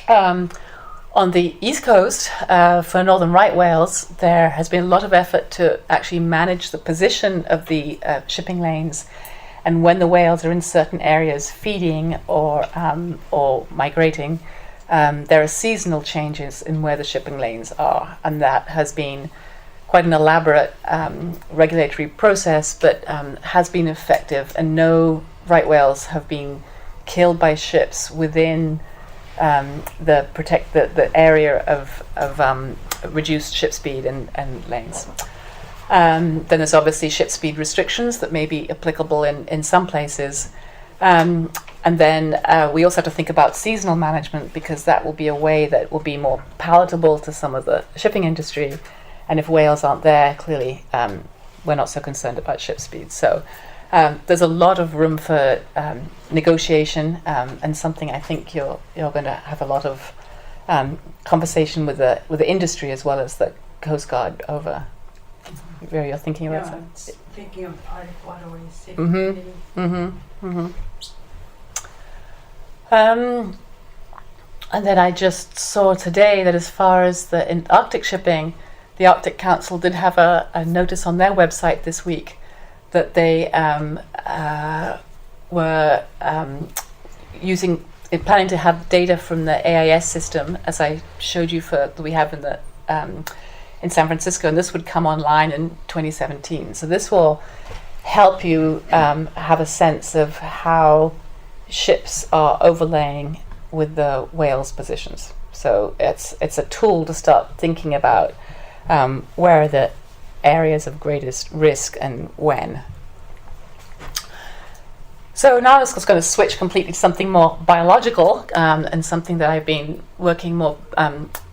On the east coast, for northern right whales, there has been a lot of effort to actually manage the position of the shipping lanes, and when the whales are in certain areas feeding or migrating, there are seasonal changes in where the shipping lanes are, and that has been quite an elaborate regulatory process, but has been effective, and no right whales have been killed by ships within the area of reduced ship speed and lanes. Then there's obviously ship speed restrictions that may be applicable in some places. And then we also have to think about seasonal management, because that will be a way that will be more palatable to some of the shipping industry. And if whales aren't there, clearly we're not so concerned about ship speed. So there's a lot of room for negotiation, and something I think you're going to have a lot of conversation with the industry as well as the Coast Guard over. Where you're thinking about that? Thinking of Arctic waterways safety committee. And then I just saw today that as far as the Arctic shipping, the Arctic Council did have a notice on their website this week that they were planning to have data from the AIS system, as I showed you that we have in San Francisco, and this would come online in 2017. So this will help you have a sense of how ships are overlaying with the whales' positions. So it's a tool to start thinking about where are the areas of greatest risk and when. So now I'm just going to switch completely to something more biological, and something that I've been working more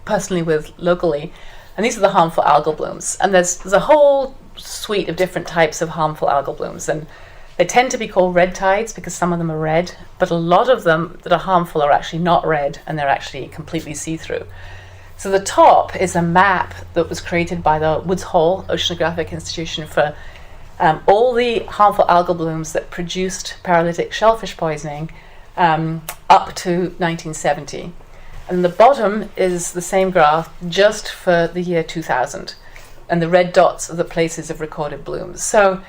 personally with locally. And these are the harmful algal blooms. And there's a whole suite of different types of harmful algal blooms. And they tend to be called red tides because some of them are red, but a lot of them that are harmful are actually not red, and they're actually completely see-through. So the top is a map that was created by the Woods Hole Oceanographic Institution for all the harmful algal blooms that produced paralytic shellfish poisoning up to 1970. And the bottom is the same graph just for the year 2000. And the red dots are the places of recorded blooms. So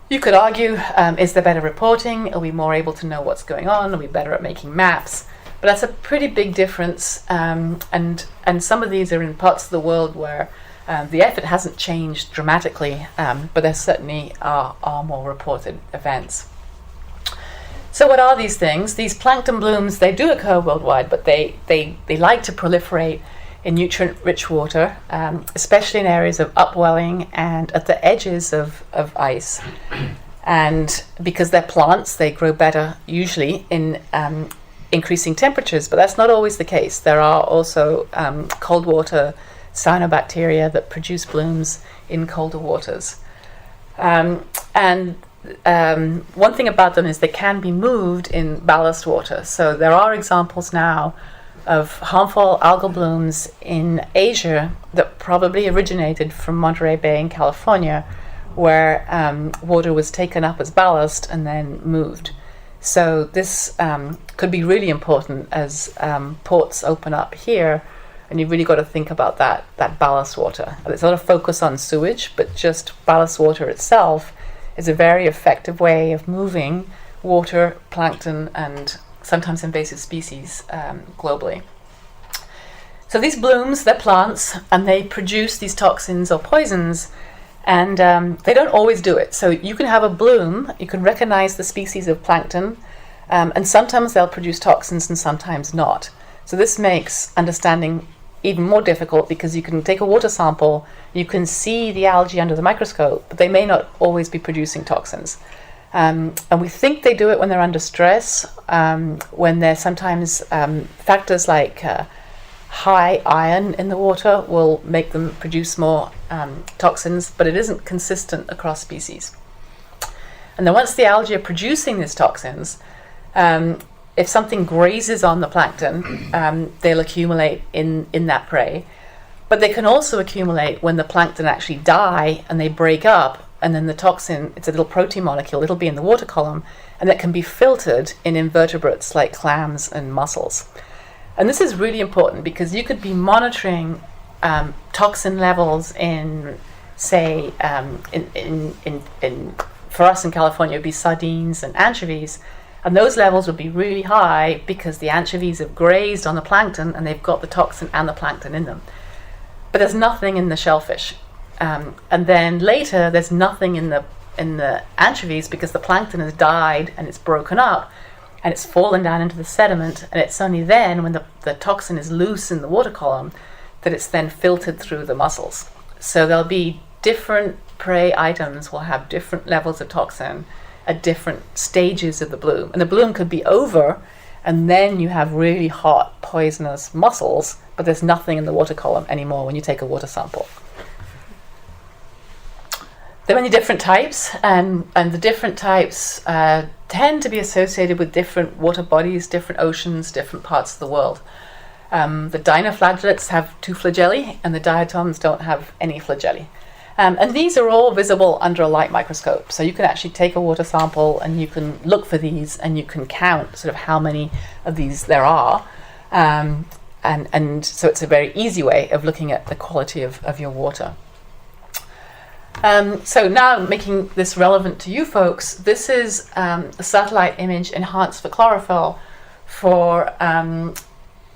you could argue, is there better reporting? Are we more able to know what's going on? Are we better at making maps? But that's a pretty big difference. And some of these are in parts of the world where the effort hasn't changed dramatically, but there certainly are more reported events. So what are these things? These plankton blooms, they do occur worldwide, but they like to proliferate in nutrient-rich water, especially in areas of upwelling and at the edges of ice. And because they're plants, they grow better usually in increasing temperatures, but that's not always the case. There are also cold water cyanobacteria that produce blooms in colder waters. One thing about them is they can be moved in ballast water. So there are examples now of harmful algal blooms in Asia that probably originated from Monterey Bay in California, where water was taken up as ballast and then moved. So this could be really important as ports open up here, and you've really got to think about that ballast water. There's a lot of focus on sewage, but just ballast water itself is a very effective way of moving water, plankton, and sometimes invasive species globally. So these blooms, they're plants, and they produce these toxins or poisons, and they don't always do it. So you can have a bloom, you can recognize the species of plankton, and sometimes they'll produce toxins and sometimes not. So this makes understanding even more difficult, because you can take a water sample, you can see the algae under the microscope, but they may not always be producing toxins. And we think they do it when they're under stress, when there's sometimes factors like high iron in the water will make them produce more toxins, but it isn't consistent across species. And then once the algae are producing these toxins, if something grazes on the plankton, they'll accumulate in that prey. But they can also accumulate when the plankton actually die and they break up, and then the toxin, it's a little protein molecule, it'll be in the water column, and that can be filtered in invertebrates like clams and mussels. And this is really important because you could be monitoring toxin levels in, say, for us in California, it would be sardines and anchovies. And those levels would be really high because the anchovies have grazed on the plankton and they've got the toxin and the plankton in them. But there's nothing in the shellfish. And then later, there's nothing in the anchovies because the plankton has died and it's broken up and it's fallen down into the sediment. And it's only then, when the toxin is loose in the water column, that it's then filtered through the mussels. So there'll be different prey items will have different levels of toxin at different stages of the bloom. And the bloom could be over, and then you have really hot, poisonous mussels, but there's nothing in the water column anymore when you take a water sample. There are many different types, and the different types tend to be associated with different water bodies, different oceans, different parts of the world. The dinoflagellates have 2 flagellae, and the diatoms don't have any flagellae. And these are all visible under a light microscope. So you can actually take a water sample and you can look for these and you can count sort of how many of these there are. And so it's a very easy way of looking at the quality of your water. So now, making this relevant to you folks, this is a satellite image enhanced for chlorophyll for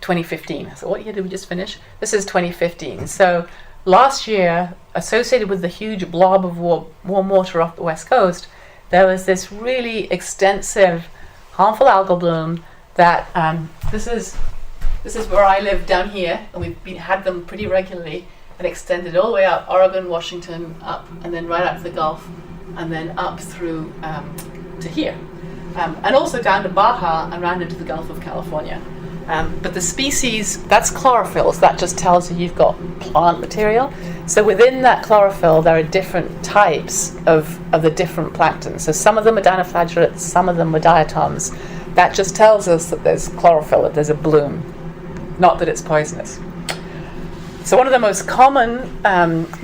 2015. So what year did we just finish? This is 2015. So last year, associated with the huge blob of warm water off the west coast, there was this really extensive harmful algal bloom that this is where I live down here, and we've had them pretty regularly, and extended all the way up Oregon, Washington, up, and then right up to the Gulf, and then up through to here, and also down to Baja and round into the Gulf of California. But the species, that's chlorophyll, so that just tells you you've got plant material. So within that chlorophyll, there are different types of the different plankton. So some of them are dinoflagellates, some of them are diatoms. That just tells us that there's chlorophyll, that there's a bloom, not that it's poisonous. So one of the most common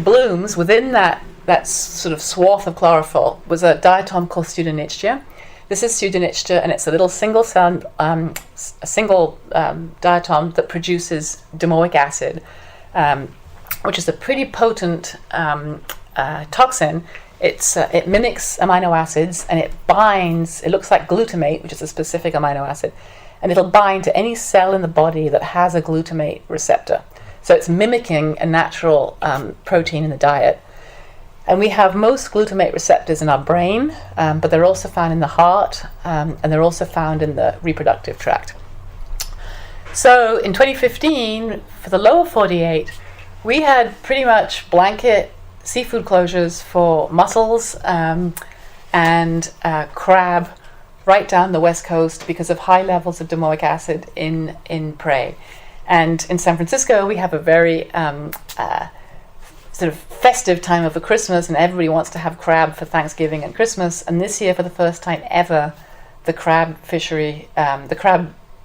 blooms within that sort of swath of chlorophyll was a diatom called Pseudonychtia. This is Pseudonychtia, and it's a little single diatom that produces domoic acid, which is a pretty potent toxin. It mimics amino acids, and it binds. It looks like glutamate, which is a specific amino acid, and it'll bind to any cell in the body that has a glutamate receptor. So it's mimicking a natural protein in the diet. And we have most glutamate receptors in our brain, but they're also found in the heart, and they're also found in the reproductive tract. So in 2015, for the lower 48, we had pretty much blanket seafood closures for mussels and crab right down the west coast because of high levels of domoic acid in prey. And in San Francisco, we have a very sort of festive time over Christmas, and everybody wants to have crab for Thanksgiving and Christmas. And this year, for the first time ever, the crab fishery,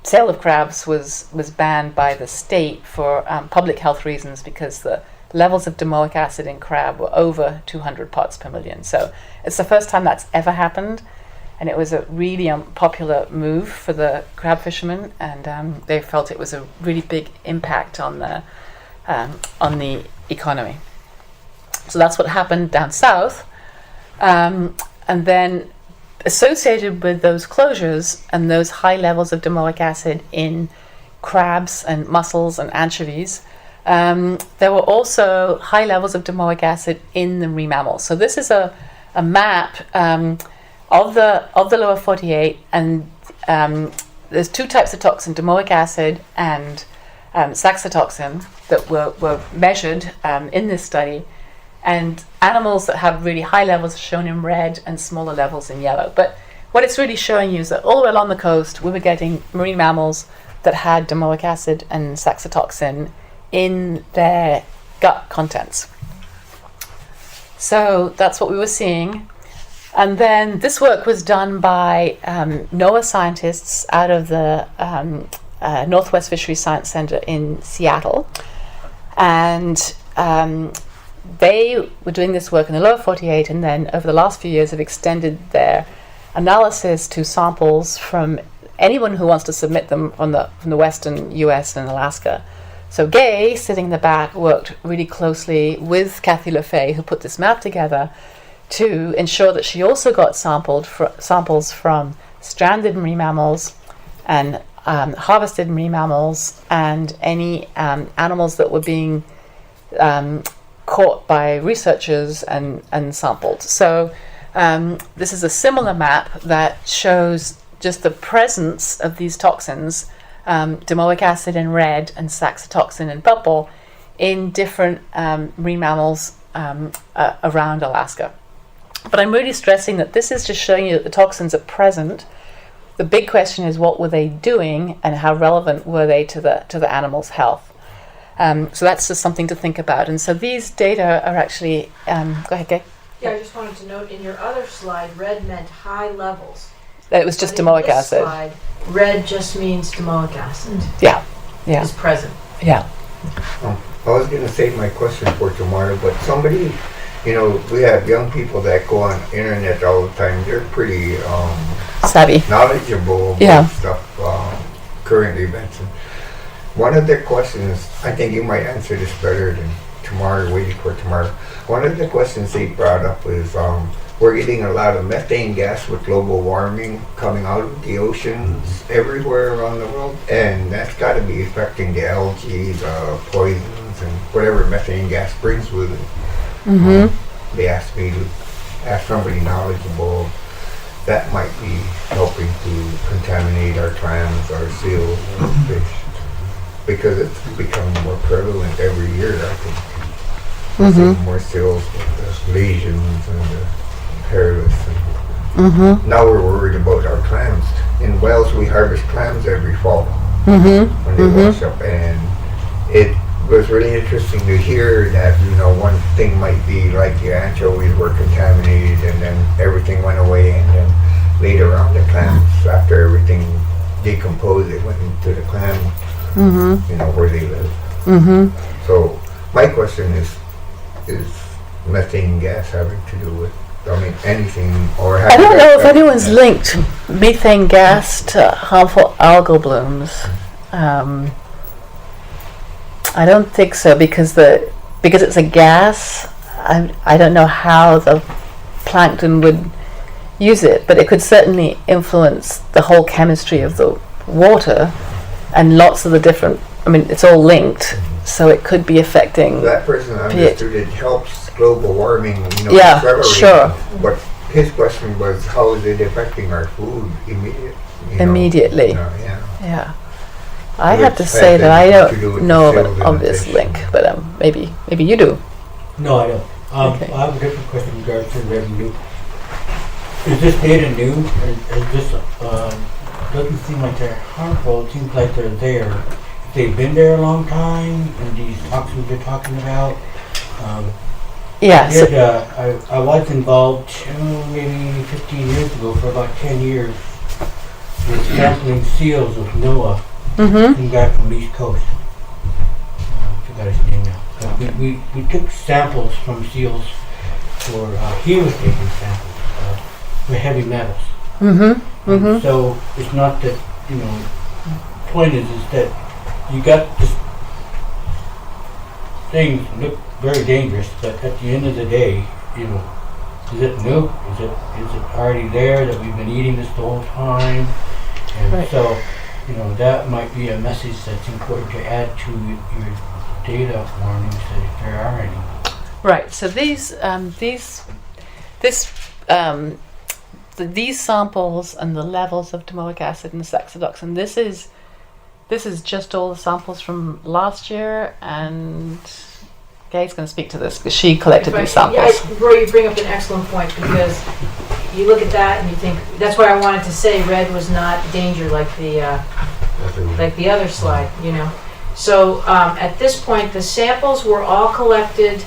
sale of crabs was banned by the state for public health reasons because the levels of domoic acid in crab were over 200 parts per million. So it's the first time that's ever happened, and it was a really unpopular move for the crab fishermen, and they felt it was a really big impact on the economy. So that's what happened down south. And then associated with those closures and those high levels of domoic acid in crabs and mussels and anchovies, there were also high levels of domoic acid in the marine mammals. So this is a map of the lower 48, and there's 2 types of toxin, domoic acid and saxitoxin, that were measured in this study. And animals that have really high levels are shown in red and smaller levels in yellow. But what it's really showing you is that all the way along the coast, we were getting marine mammals that had domoic acid and saxitoxin in their gut contents. So that's what we were seeing. And then this work was done by NOAA scientists out of the Northwest Fisheries Science Center in Seattle. And they were doing this work in the lower 48, and then over the last few years have extended their analysis to samples from anyone who wants to submit them from the western US and Alaska. So Gay, sitting in the back, worked really closely with Kathy LeFay, who put this map together, to ensure that she also got samples from stranded marine mammals and harvested marine mammals and any animals that were being caught by researchers and sampled. So this is a similar map that shows just the presence of these toxins, domoic acid in red and saxitoxin in purple, in different marine mammals around Alaska. But I'm really stressing that this is just showing you that the toxins are present. The big question is, what were they doing and how relevant were they to the animal's health? So that's just something to think about. And so these data are actually, go ahead, Gay. Yeah, I just wanted to note in your other slide, red meant high levels. It was just But in domoic this acid. slide, red just means domoic acid Yeah, yeah, is present. yeah. I was going to save my question for tomorrow, but somebody, we have young people that go on internet all the time. They're pretty Savvy. knowledgeable about Yeah. stuff, current events. And one of the questions, I think you might answer this better than tomorrow, waiting for tomorrow. One of the questions they brought up is we're getting a lot of methane gas with global warming coming out of the oceans everywhere around the world, and that's got to be affecting the algae, the poisons, and whatever methane gas brings with it. Mm-hmm. They asked me to ask somebody knowledgeable that might be helping to contaminate our clams, our seals, our fish, because it's becoming more prevalent every year, I think. We're seeing more seals with the lesions and the hairless. And now we're worried about our clams. In Wales, we harvest clams every fall when they wash up, and it was really interesting to hear that, one thing might be like the anchovies were contaminated and then everything went away, and then later on the clams, after everything decomposed, it went into the clam, where they live. So my question is methane gas having to do with, anything, or I don't know if anyone's linked methane gas to harmful algal blooms. I don't think so, because it's a gas. I don't know how the plankton would use it, but it could certainly influence the whole chemistry of the water and lots of the different. It's all linked, so it could be affecting. That person understood it helps global warming, Yeah, accelerate. sure. But his question was, how is it affecting our food Immediately. Yeah. Yeah. I have to Which say has that I anything to do don't with know the of an seals obvious and link, fish. but maybe you do. No, I don't. Okay. I have a different question in regards to revenue. Is this data new? Is this, doesn't seem like they're harmful. It seems like they're there. They've been there a long time, and these toxins they're talking about. Yeah. I was involved maybe 15 years ago for about 10 years with sampling seals with NOAA. Some guy from the East Coast. I forgot his name now. But we took samples from seals for, he was taking samples for heavy metals. And so it's not that, point is that you got this things look very dangerous, but at the end of the day, is it new? Is it already there that we've been eating this the whole time? And Right. so, that might be a message that's important to add to your data warnings, that if there are any. Right. So these samples and the levels of domoic acid and saxitoxin. This is just all the samples from last year, and Gay's going to speak to this because she collected these samples. Roy, you bring up an excellent point, because you look at that and you think, that's why I wanted to say red was not danger like the other slide, So at this point, the samples were all collected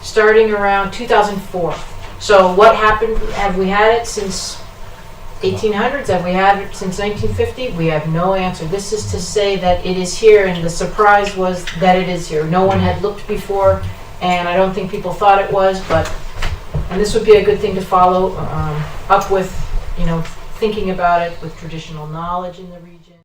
starting around 2004. So what happened? Have we had it since 1800s? Have we had it since 1950? We have no answer. This is to say that it is here, and the surprise was that it is here. No one had looked before, and I don't think people thought it was, and this would be a good thing to follow up with, thinking about it with traditional knowledge in the region.